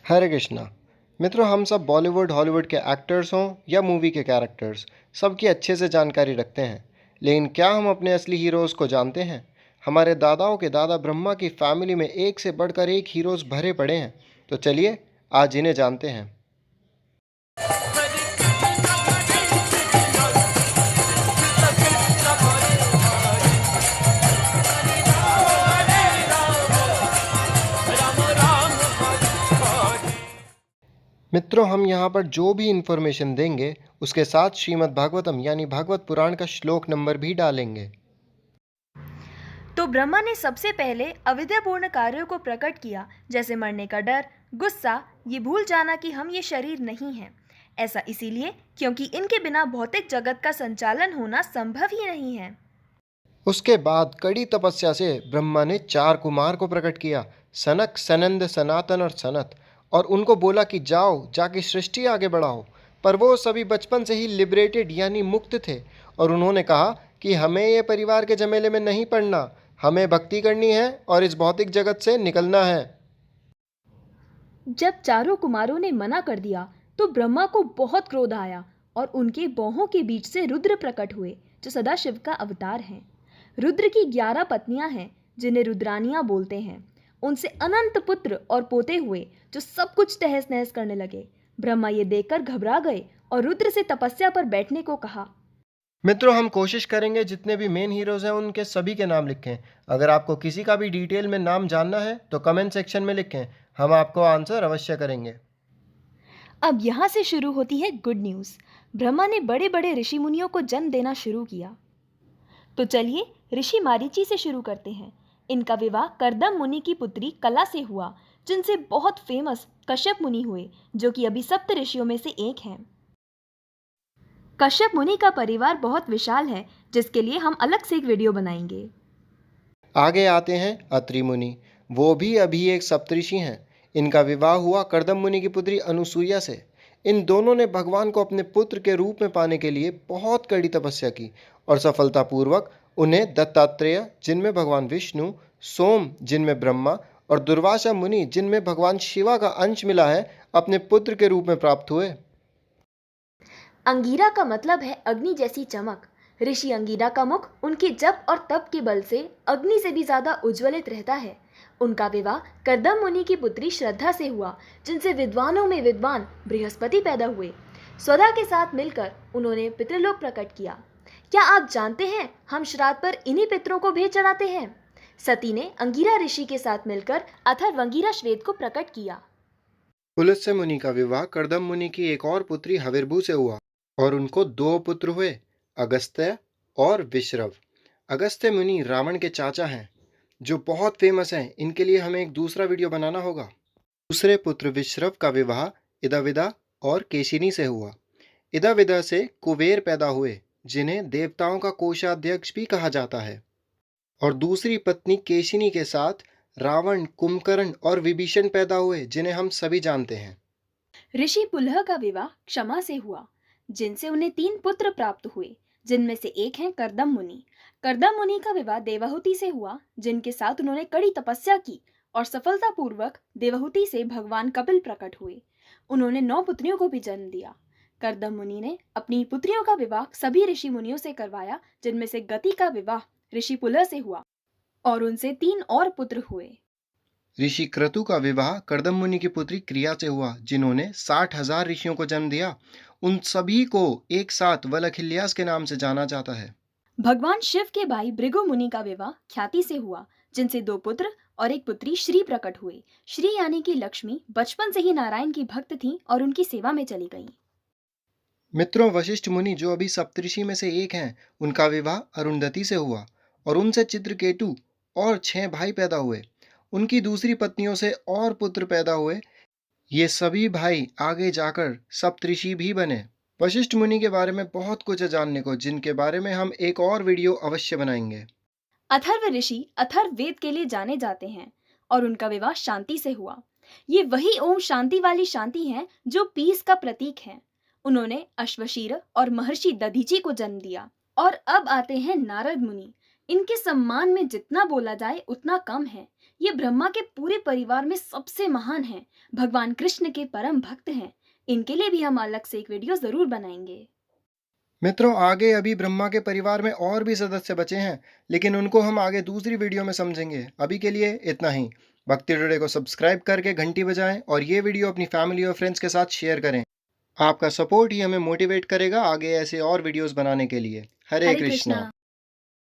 हरे कृष्णा। मित्रों, हम सब बॉलीवुड हॉलीवुड के एक्टर्स हों या मूवी के कैरेक्टर्स, सबकी अच्छे से जानकारी रखते हैं। लेकिन क्या हम अपने असली हीरोज़ को जानते हैं? हमारे दादाओं के दादा ब्रह्मा की फैमिली में एक से बढ़कर एक हीरोज़ भरे पड़े हैं। तो चलिए आज इन्हें जानते हैं। मित्रों, हम यहाँ पर जो भी इन्फॉर्मेशन देंगे उसके साथ श्रीमद् भागवतम यानी भागवत पुराण का श्लोक नंबर भी डालेंगे। तो ब्रह्मा ने सबसे पहले अविद्यापूर्ण कार्यों को प्रकट किया, जैसे मरने का डर, गुस्सा, ये भूल जाना कि हम ये शरीर नहीं हैं। ऐसा इसीलिए क्योंकि इनके बिना भौतिक जगत का संचालन होना संभव ही नहीं है। उसके बाद कड़ी तपस्या से ब्रह्मा ने चार कुमार को प्रकट किया, सनक, सनंद, सनातन और सनत, और उनको बोला कि जाओ जाके सृष्टि आगे बढ़ाओ। पर वो सभी बचपन से ही लिबरेटेड यानी मुक्त थे, और उन्होंने कहा कि हमें ये परिवार के झमेले में नहीं पड़ना, हमें भक्ति करनी है और इस भौतिक जगत से निकलना है। जब चारों कुमारों ने मना कर दिया तो ब्रह्मा को बहुत क्रोध आया और उनके बाहों के बीच से रुद्र प्रकट हुए, जो सदाशिव का अवतार हैं। रुद्र की 11 पत्नियां हैं, जिन्हें रुद्रानियां बोलते हैं। उनसे अनंत पुत्र और पोते हुए, जो सब कुछ तहस नहस करने लगे। ब्रह्मा ये देखकर घबरा गए और रुद्र से तपस्या पर बैठने को कहा। मित्रों, हम कोशिश करेंगे जितने भी मेन हीरोज़ हैं उनके सभी के नाम लिखें। अगर आपको किसी का भी डिटेल में नाम जानना है तो कमेंट सेक्शन में लिखें, हम आपको आंसर अवश्य करेंगे। अब यहाँ से शुरू होती है गुड न्यूज़। ब्रह्मा ने बड़े बड़े ऋषि मुनियों को जन्म देना शुरू किया। तो चलिए ऋषि मारीची से शुरू करते हैं। इनका विवाह करदम मुनि की पुत्री कला से हुआ, जिनसे बहुत फेमस कश्यप मुनि हुए, जो कि अभी सप्त ऋषियों में से एक हैं। कश्यप मुनि का परिवार बहुत विशाल है, जिसके लिए हम अलग से एक वीडियो बनाएंगे। आगे आते हैं अत्रि मुनि। वो भी अभी एक सप्तऋषि हैं। इनका विवाह हुआ करदम मुनि की पुत्री अनुसुईया से। इन दोनों ने भगवान को अपने पुत्र के रूप में पाने के लिए बहुत कड़ी तपस्या की और सफलतापूर्वक उन्हें दत्तात्रेय, जिनमें भगवान विष्णु, सोम, जिनमें ब्रह्मा, और दुर्वासा मुनि, जिनमें भगवान शिवा का अंश मिला है, अपने पुत्र के रूप में प्राप्त हुए। अंगीरा का मतलब है अग्नि जैसी चमक। ऋषि अंगीरा का मुख उनके जप और तप के बल से अग्नि से भी ज्यादा उज्ज्वलित रहता है। उनका विवाह करदम मुनि की पुत्री श्रद्धा से हुआ, जिनसे विद्वानों में विद्वान बृहस्पति पैदा हुए। स्वधा के साथ मिलकर उन्होंने पितृलोक प्रकट किया। क्या आप जानते हैं, हम श्राद्ध पर इन्हीं पितरों को भेंट चढ़ाते हैं। सती ने अंगीरा ऋषि के साथ मिलकर अथर्वंगीरा श्वेत को प्रकट किया। पुलत्स्य मुनि का विवाह करदम मुनि की एक और पुत्री हविर्भू से हुआ और उनको दो पुत्र हुए, अगस्त्य और विश्रव। अगस्त्य मुनि रावण के चाचा हैं, जो बहुत फेमस हैं। इनके लिए हमें एक दूसरा वीडियो बनाना होगा। दूसरे पुत्र विश्रव का विवाह इदाविदा और केशिनी से हुआ। इदाविदा से कुबेर पैदा हुए, जिन्हें देवताओं का कोषाध्यक्ष भी कहा जाता है। और दूसरी पत्नी केशिनी के साथ रावण, कुंभकर्ण और विभीषण पैदा हुए, जिन्हें हम सभी जानते हैं। ऋषि पुलह का विवाह क्षमा से हुआ, जिनसे उन्हें 3 पुत्र प्राप्त हुए, जिनमें से एक हैं करदम मुनि। करदम मुनि का विवाह देवहूति से हुआ, जिनके साथ उन्होंने कड़ी तपस्या की और सफलतापूर्वक देवहूति से भगवान कपिल प्रकट हुए। उन्होंने 9 पुत्रियों को भी जन्म दिया। करदम मुनि ने अपनी पुत्रियों का विवाह सभी ऋषि मुनियों से करवाया, जिनमें से गति का विवाह ऋषि पुलह से हुआ और उनसे 3 और पुत्र हुए। ऋषि क्रतु का विवाह करदम मुनि की पुत्री क्रिया से हुआ, जिन्होंने 60,000 ऋषियों को जन्म दिया। उन सभी को एक साथ वलखिल्यास के नाम से जाना जाता है। भगवान शिव के भाई भृगु मुनि का विवाह ख्याति से हुआ, जिनसे 2 पुत्र और एक पुत्री श्री प्रकट हुए। श्री यानी कि लक्ष्मी बचपन से ही नारायण की भक्त थीं और उनकी सेवा में चली गईं। मित्रों, वशिष्ठ मुनि, जो अभी सप्तऋषि में से एक हैं, उनका विवाह अरुंधति से हुआ और उनसे चित्रकेतु और 6 भाई पैदा हुए। उनकी दूसरी पत्नियों से और पुत्र पैदा हुए। ये सभी भाई आगे जाकर सप्तऋषि भी बने। वशिष्ठ मुनि के बारे में बहुत कुछ है जानने को, जिनके बारे में हम एक और वीडियो अवश्य बनाएंगे। अथर्व ऋषि अथर्व वेद के लिए जाने जाते हैं और उनका विवाह शांति से हुआ। ये वही ओम शांति वाली शांति है जो पीस का प्रतीक है। उन्होंने अश्वशीर और महर्षि दधीची को जन्म दिया। और अब आते हैं नारद मुनि। इनके सम्मान में जितना बोला जाए उतना कम है। ये ब्रह्मा के पूरे परिवार में सबसे महान हैं। भगवान कृष्ण के परम भक्त हैं। इनके लिए भी हम अलग से एक वीडियो जरूर बनाएंगे। मित्रों, आगे अभी ब्रह्मा के परिवार में और भी सदस्य बचे हैं, लेकिन उनको हम आगे दूसरी वीडियो में समझेंगे। अभी के लिए इतना ही। भक्ति टुडे को सब्सक्राइब करके घंटी बजाएं और ये वीडियो अपनी फैमिली और फ्रेंड्स के साथ शेयर करें। आपका सपोर्ट ही हमें मोटिवेट करेगा आगे ऐसे और वीडियोस बनाने के लिए। हरे हरे कृष्णा। कृष्णा।